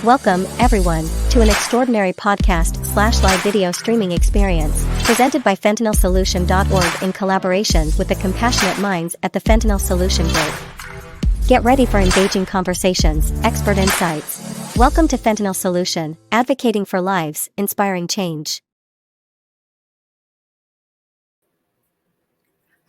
Welcome, everyone, to an extraordinary podcast/live video streaming experience, presented by fentanylsolution.org in collaboration with the compassionate minds at the Fentanyl Solution Group. Get ready for engaging conversations, expert insights. Welcome to Fentanyl Solution, advocating for lives, inspiring change.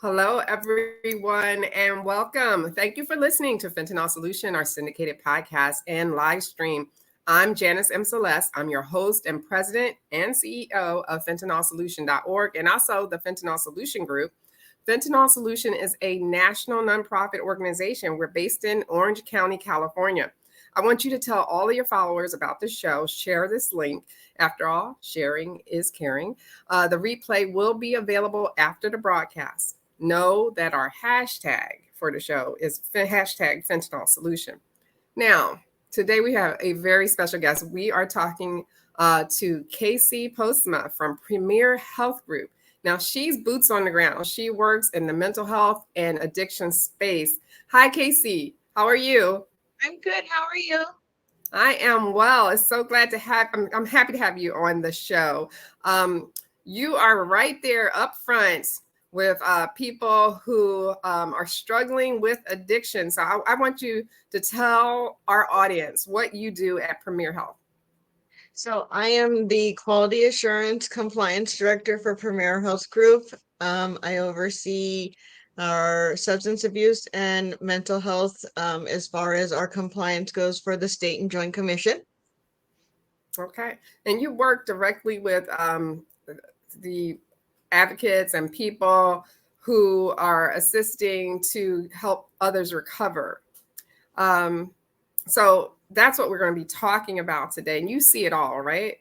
Hello, everyone, and welcome. Thank you for listening to Fentanyl Solution, our syndicated podcast and live stream. I'm Janice M. Celeste. I'm your host and president and CEO of fentanylsolution.org and also the Fentanyl Solution Group. Fentanyl Solution is a national nonprofit organization. We're based in Orange County, California. I want you to tell all of your followers about the show. Share this link. After all, sharing is caring. The replay will be available after the broadcast. Know that our hashtag for the show is hashtag Fentanyl Solution. Now, today we have a very special guest. We are talking to Casey Postma from Premier Health Group. Now, she's boots on the ground. She works in the mental health and addiction space. Hi, Casey. How are you? I'm good. How are you? I am well. It's so glad to have. I'm happy to have you on the show. You are right there up front with people who are struggling with addiction. So I want you to tell our audience what you do at Premier Health. So I am the Quality Assurance Compliance Director for Premier Health Group. I oversee our substance abuse and mental health as far as our compliance goes for the state and joint commission. Okay. And you work directly with the advocates and people who are assisting to help others recover. So that's what we're going to be talking about today. And you see it all, right?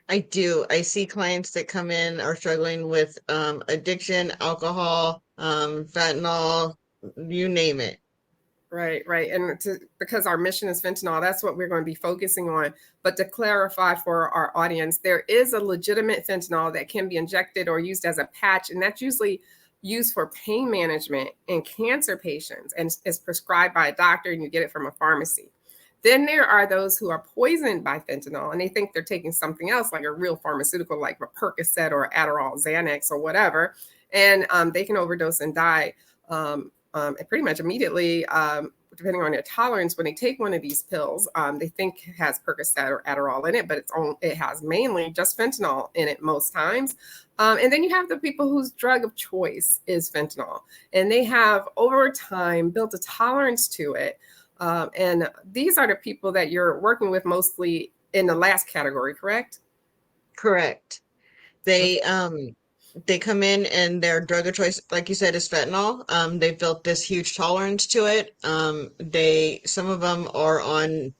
I do. I see clients that come in are struggling with addiction, alcohol, fentanyl, you name it. Right. And because our mission is fentanyl, that's what we're going to be focusing on. But to clarify for our audience, there is a legitimate fentanyl that can be injected or used as a patch, and that's usually used for pain management in cancer patients and is prescribed by a doctor, and you get it from a pharmacy. Then there are those who are poisoned by fentanyl, and they think they're taking something else, like a real pharmaceutical, like a Percocet or Adderall, Xanax, or whatever, and they can overdose and die pretty much immediately, depending on their tolerance. When they take one of these pills, they think it has Percocet or Adderall in it, but it has mainly just fentanyl in it most times. And then you have the people whose drug of choice is fentanyl, and they have over time built a tolerance to it. And these are the people that you're working with mostly in the last category, correct? Correct. They come in and their drug of choice, like you said, is fentanyl. They built this huge tolerance to it. Some of them are on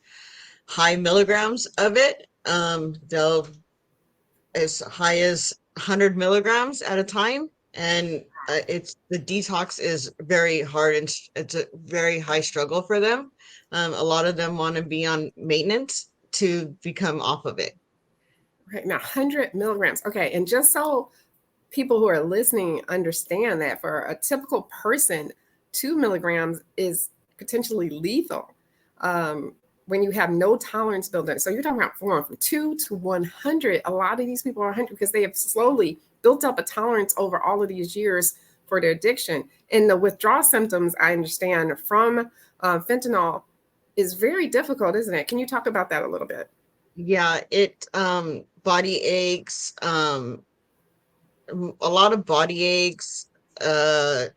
high milligrams of it. They'll as high as 100 milligrams at a time. And the detox is very hard and it's a very high struggle for them. A lot of them want to be on maintenance to become off of it. Right. Now, 100 milligrams. Okay. And just so people who are listening understand that for a typical person, 2 milligrams is potentially lethal when you have no tolerance built in. So you're talking about going from 2 to 100. A lot of these people are 100 because they have slowly built up a tolerance over all of these years for their addiction. And the withdrawal symptoms, I understand, from fentanyl is very difficult, isn't it? Can you talk about that a little bit? Yeah, body aches, a lot of body aches, the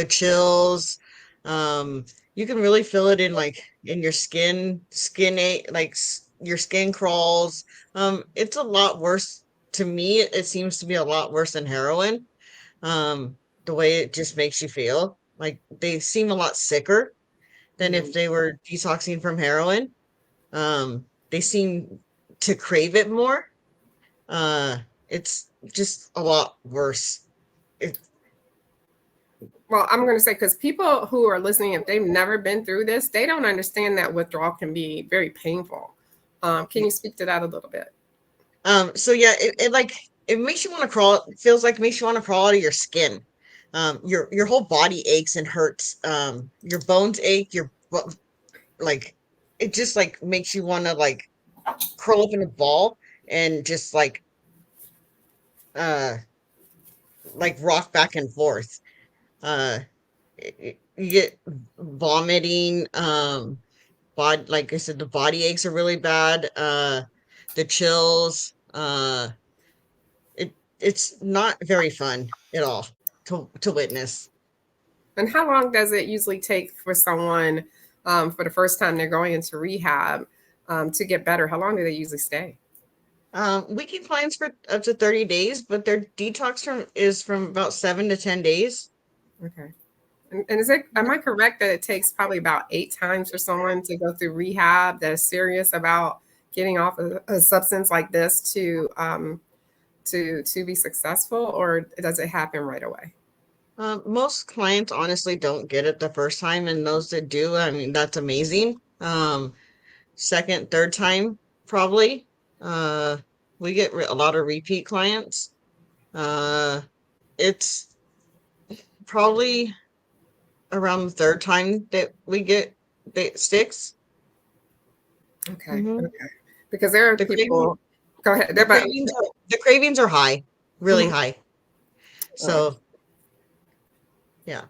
chills. You can really feel it in your skin ache, your skin crawls. It's a lot worse to me. It seems to be a lot worse than heroin. The way it just makes you feel like they seem a lot sicker than if they were detoxing from heroin. They seem to crave it more. It's just a lot worse. Well, I'm going to say, because people who are listening, if they've never been through this, they don't understand that withdrawal can be very painful. Can you speak to that a little bit? So yeah, it makes you want to crawl. It feels like it makes you want to crawl out of your skin. Your whole body aches and hurts. Your bones ache. It just makes you want to curl up in a ball and just uh rock back and forth. Uh, you get vomiting, like I said, the body aches are really bad. The chills. It's not very fun at all to witness. And how long does it usually take for someone for the first time they're going into rehab to get better? How long do they usually stay? We keep clients for up to 30 days, but their detox is from about 7 to 10 days. Okay. And is it, am I correct that it takes probably about 8 times for someone to go through rehab that is serious about getting off a substance like this to be successful, or does it happen right away? Most clients honestly don't get it the first time, and those that do, I mean, that's amazing. Second, third time, probably. Uh, we get a lot of repeat clients. Uh, it's probably around the third time that we get that sticks. Okay. Hmm. Okay. Because there are The craving, people, go ahead. the cravings are high, really Mhm. high. Uh, So yeah.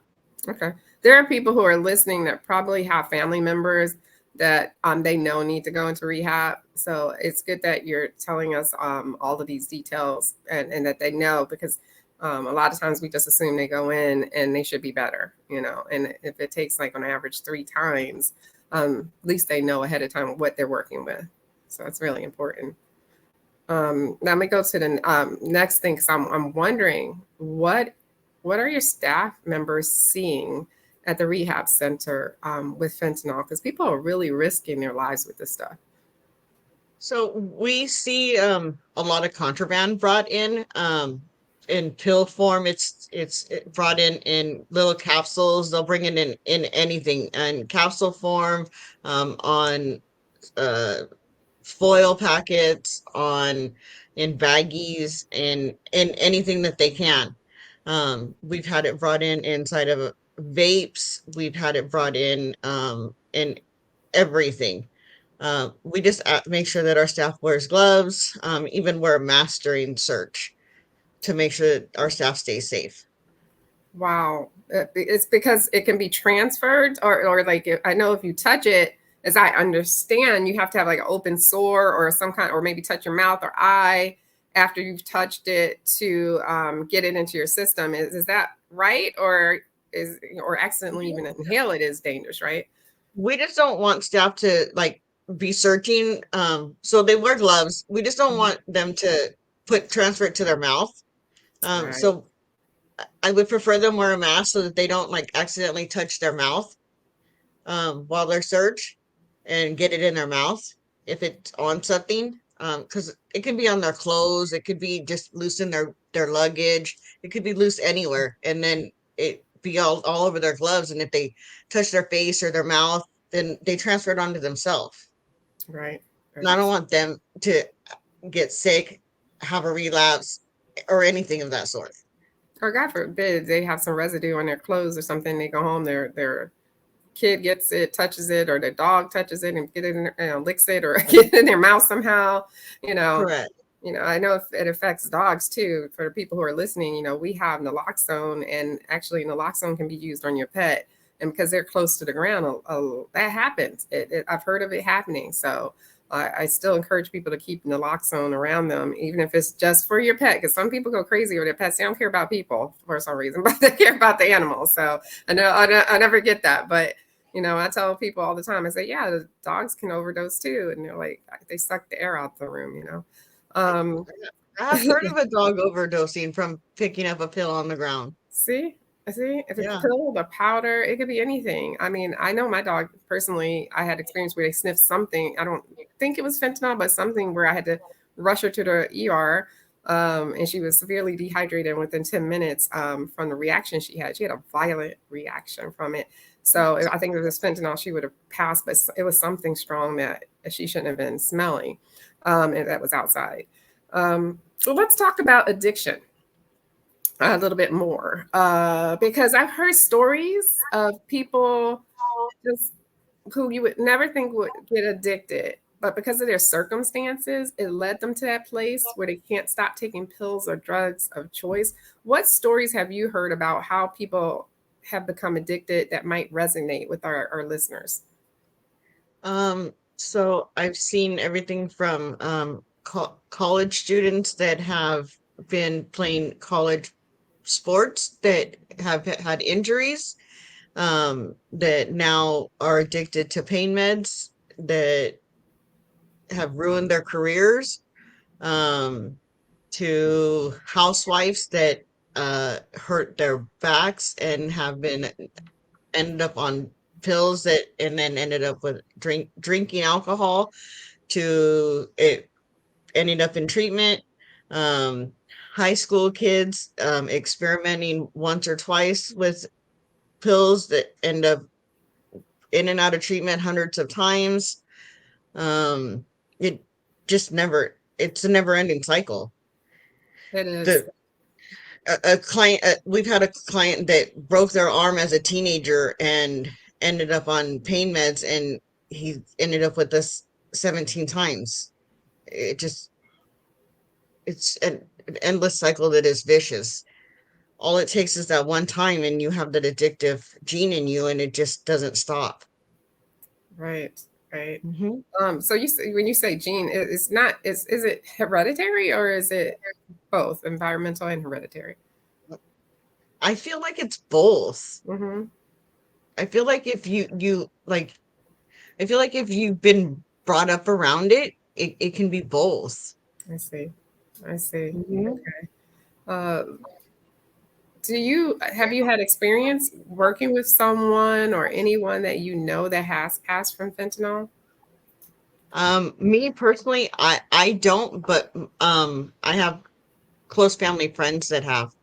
Okay. There are people who are listening that probably have family members that they know need to go into rehab. So it's good that you're telling us all of these details and that they know, because a lot of times we just assume they go in and they should be better, you know. And if it takes like on average 3 times, at least they know ahead of time what they're working with. So it's really important. Let me go to the next thing, because I'm wondering what are your staff members seeing at the rehab center with fentanyl? Because people are really risking their lives with this stuff. So we see a lot of contraband brought in pill form. It's brought in little capsules. They'll bring it in anything in capsule form, on uh foil packets, on in baggies, and in anything that they can. We've had it brought in inside of vapes. We've had it brought in everything. We just make sure that our staff wears gloves, even wear a mask during search to make sure that our staff stays safe. Wow. It's because it can be transferred, or like I know if you touch it, as I understand, you have to have like an open sore or some kind, or maybe touch your mouth or eye after you've touched it to get it into your system. Is that right? Or accidentally even inhale it is dangerous, right? We just don't want staff to be searching. So they wear gloves. We just don't Mhm. want them to transfer it to their mouth. Right. So I would prefer them wear a mask so that they don't accidentally touch their mouth while they're search and get it in their mouth if it's on something. Because it can be on their clothes, it could be just loose in their luggage, it could be loose anywhere, and then it be all over their gloves. And if they touch their face or their mouth, then they transfer it onto themselves. Right. And I Right. don't want them to get sick, have a relapse, or anything of that sort. Or God forbid they have some residue on their clothes or something. They go home, their kid gets it, touches it, or their dog touches it and get it in, licks it, or get it in their mouth somehow. You know, Correct. I know if it affects dogs too. For the people who are listening, we have naloxone, and actually naloxone can be used on your pet, and because they're close to the ground, that happens. I've heard of it happening. So I still encourage people to keep naloxone around them, even if it's just for your pet, because some people go crazy with their pets. They don't care about people for some reason, but they care about the animals. So I never get that, but I tell people all the time, I say, yeah, the dogs can overdose too. And they're like, they suck the air out the room. Um, I've heard of a dog overdosing from picking up a pill on the ground. see, if it's a Yeah. pill, the powder, it could be anything. I mean, I know my dog personally, I had experience where they sniffed something. I don't think it was fentanyl, but something where I had to rush her to the ER. And she was severely dehydrated. And within 10 minutes from the reaction she had a violent reaction from it. So I think if it was fentanyl, she would have passed, but it was something strong that she shouldn't have been smelling, and that was outside. So let's talk about addiction a little bit more, because I've heard stories of people just who you would never think would get addicted. but because of their circumstances, it led them to that place where they can't stop taking pills or drugs of choice. What stories have you heard about how people have become addicted that might resonate with our listeners? So I've seen everything from college students that have been playing college sports that have had injuries, that now are addicted to pain meds that have ruined their careers, um, to housewives that hurt their backs and have been ended up on pills that and then ended up with drinking alcohol, to it ended up in treatment. um High school kids experimenting once or twice with pills that end up in and out of treatment hundreds of times. It just never it's a never ending cycle. It is. The a client we've had a client that broke their arm as a teenager and ended up on pain meds, and he ended up with this 17 times. It just it's an endless cycle that is vicious. All it takes is that one time and you have that addictive gene in you, and it just doesn't stop. Right, right. Hmm. So you say, when you say gene, it's not, is it hereditary or is it both environmental and hereditary? I feel like it's both. Mm-hmm. I feel like if you like I feel like if you've been brought up around it can be both. I see. I see. Mhm. Okay. Uh, have you had experience working with someone or anyone that you know that has passed from fentanyl? Me personally, I don't, but I have close family friends that have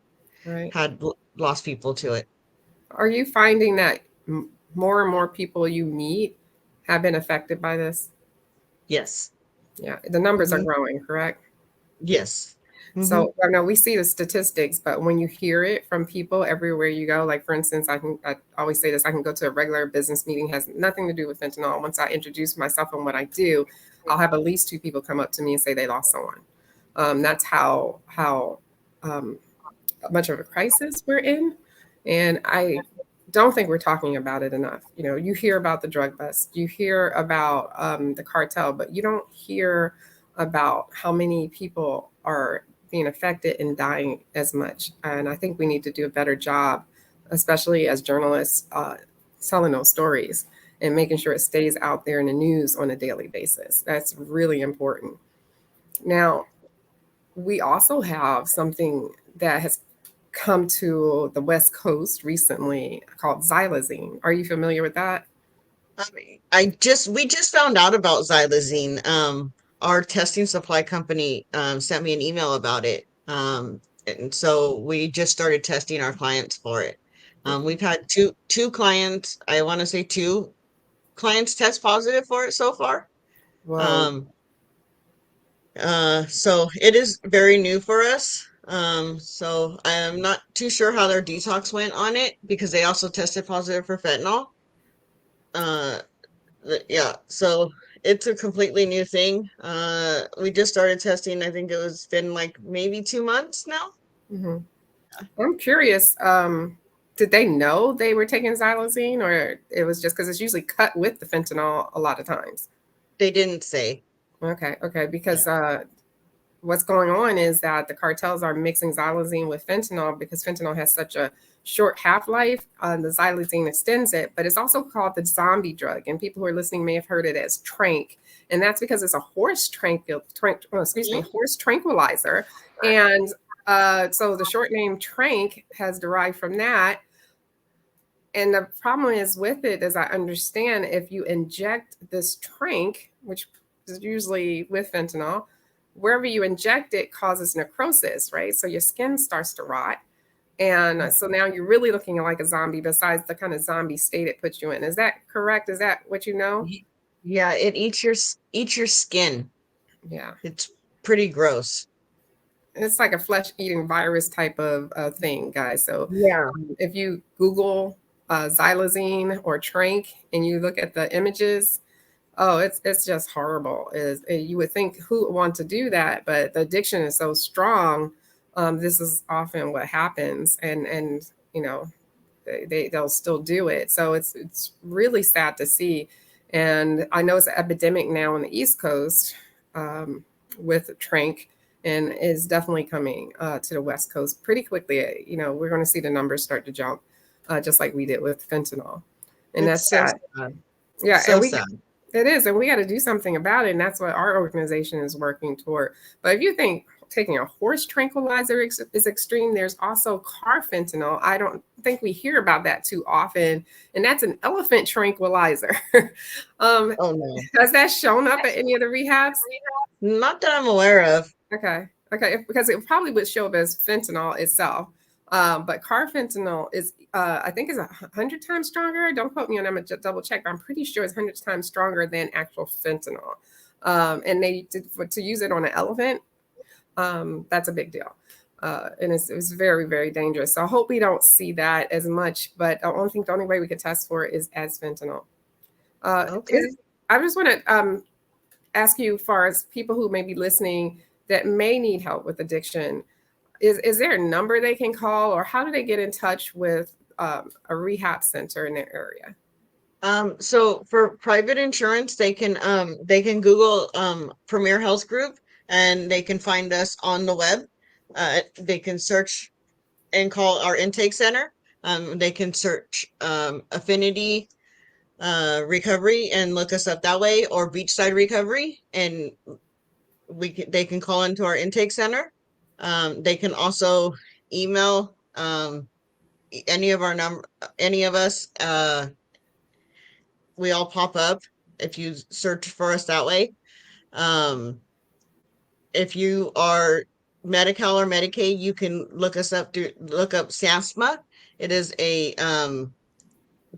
Right. had lost people to it. Are you finding that more and more people you meet have been affected by this? Yes. Yeah, the numbers are Mhm. growing, correct? Yes. Hmm. So I know we see the statistics, but when you hear it from people everywhere you go, like for instance, I always say this, I can go to a regular business meeting, has nothing to do with fentanyl. Once I introduce myself and what I do, I'll have at least two people come up to me and say they lost someone. That's how um, much of a crisis we're in. And I don't think we're talking about it enough. You know, you hear about the drug bust, you hear about the cartel, but you don't hear about how many people are being affected and dying as much. And I think we need to do a better job, especially as journalists, telling those stories and making sure it stays out there in the news on a daily basis. That's really important. Now, we also have something that has come to the West Coast recently called xylazine. Are you familiar with that? We just found out about xylazine. Our testing supply company sent me an email about it. And so we just started testing our clients for it. Okay. We've had two clients, I want to say two clients test positive for it so far. Whoa. Um, so it is very new for us. So I'm not too sure how their detox went on it because they also tested positive for fentanyl. Uh, yeah, so it's a completely new thing. We just started testing. I think it was been like maybe 2 months now. Hmm. I'm curious. Did they know they were taking xylazine, or it was just because it's usually cut with the fentanyl a lot of times? They didn't say. Okay, okay. Yeah. Because what's going on is that the cartels are mixing xylazine with fentanyl because fentanyl has such a short half life. The xylazine extends it, but it's also called the zombie drug. And people who are listening may have heard it as trank, and that's because it's a Mhm. horse tranquilizer. And so the short name trank has derived from that. And the problem is with it, as I understand, if you inject this trank, which is usually with fentanyl, wherever you inject it causes necrosis, right? So your skin starts to rot. And so now you're really looking like a zombie, besides the kind of zombie state it puts you in. Is that correct? Is that what you know? Yeah, it eats eats your skin. Yeah. It's pretty gross. It's like a flesh eating virus type of thing, guys. So Yeah. if you Google xylazine or trank and you look at the images, Oh, it's just horrible. Is you would think who would want to do that, but the addiction is so strong. This is often what happens, and you know they'll still do it. So it's really sad to see, and I know it's an epidemic now on the East Coast with trank, and is definitely coming to the West Coast pretty quickly. You know, we're going to see the numbers start to jump, just like we did with fentanyl, and It's that's so sad. sad. Yeah, and So sad. it is, and we got to do something about it, and that's what our organization is working toward. But if you think taking a horse tranquilizer is extreme, there's also car fentanyl. I don't think we hear about that too often, and that's an elephant tranquilizer. um, Oh no. has that shown up at any of the rehabs? Not that I'm aware of. Okay. Okay. Because it probably would show up as fentanyl itself. But carfentanil is, I think, is 100 times stronger. Don't quote me on that. I'm gonna double check. But I'm pretty sure it's 100 times stronger than actual fentanyl. And they to use it on an elephant. That's a big deal. And it's very, very dangerous. So I hope we don't see that as much. But I don't think the only way we could test for it is as fentanyl. Okay. I just want to ask you, as far as people who may be listening that may need help with addiction, is there a number they can call, or how do they get in touch with a rehab center in their area? So for private insurance, they can Google Premier Health Group, and they can find us on the web. They can search and call our intake center. They can search Affinity Recovery and look us up that way, or Beachside Recovery, and they can call into our intake center. They can also email any of us. We all pop up if you search for us that way. If you are Medi-Cal or Medicaid, you can look us up. Look up SASMA. It is a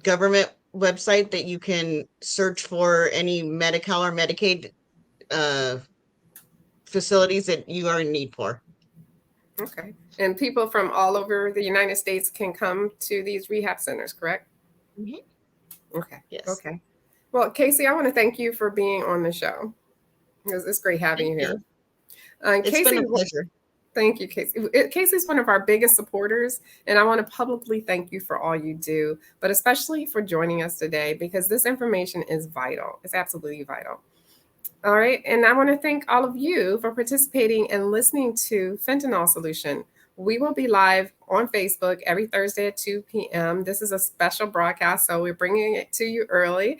government website that you can search for any Medi-Cal or Medicaid facilities that you are in need for. Okay. And people from all over the United States can come to these rehab centers, correct? Mm-hmm. Okay. Yes. Okay. Well, Casey, I want to thank you for being on the show. It's great having you here. It's Casey, been a pleasure. Thank you, Casey. Casey's one of our biggest supporters, and I want to publicly thank you for all you do, but especially for joining us today, because this information is vital. It's absolutely vital. All right. And I want to thank all of you for participating and listening to Fentanyl Solution. We will be live on Facebook every Thursday at 2 p.m. This is a special broadcast, so we're bringing it to you early.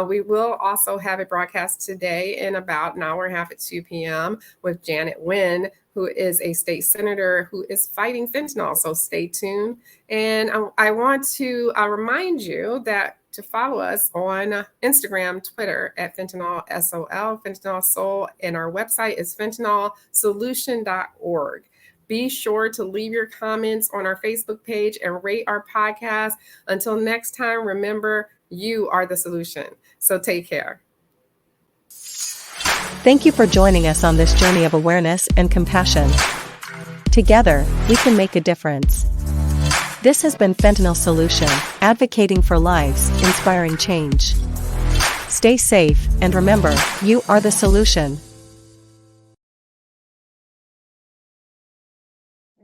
We will also have a broadcast today in about an hour and a half at 2 p.m. with Janet Nguyen, who is a state senator who is fighting fentanyl. So stay tuned. And I want to remind you that to follow us on Instagram, Twitter at Fentanyl SOL, Fentanyl Soul, and our website is fentanylsolution.org. Be sure to leave your comments on our Facebook page and rate our podcast. Until next time, remember, you are the solution. So take care. Thank you for joining us on this journey of awareness and compassion. Together, we can make a difference. This has been Fentanyl Solution, advocating for lives, inspiring change. Stay safe, and remember, you are the solution.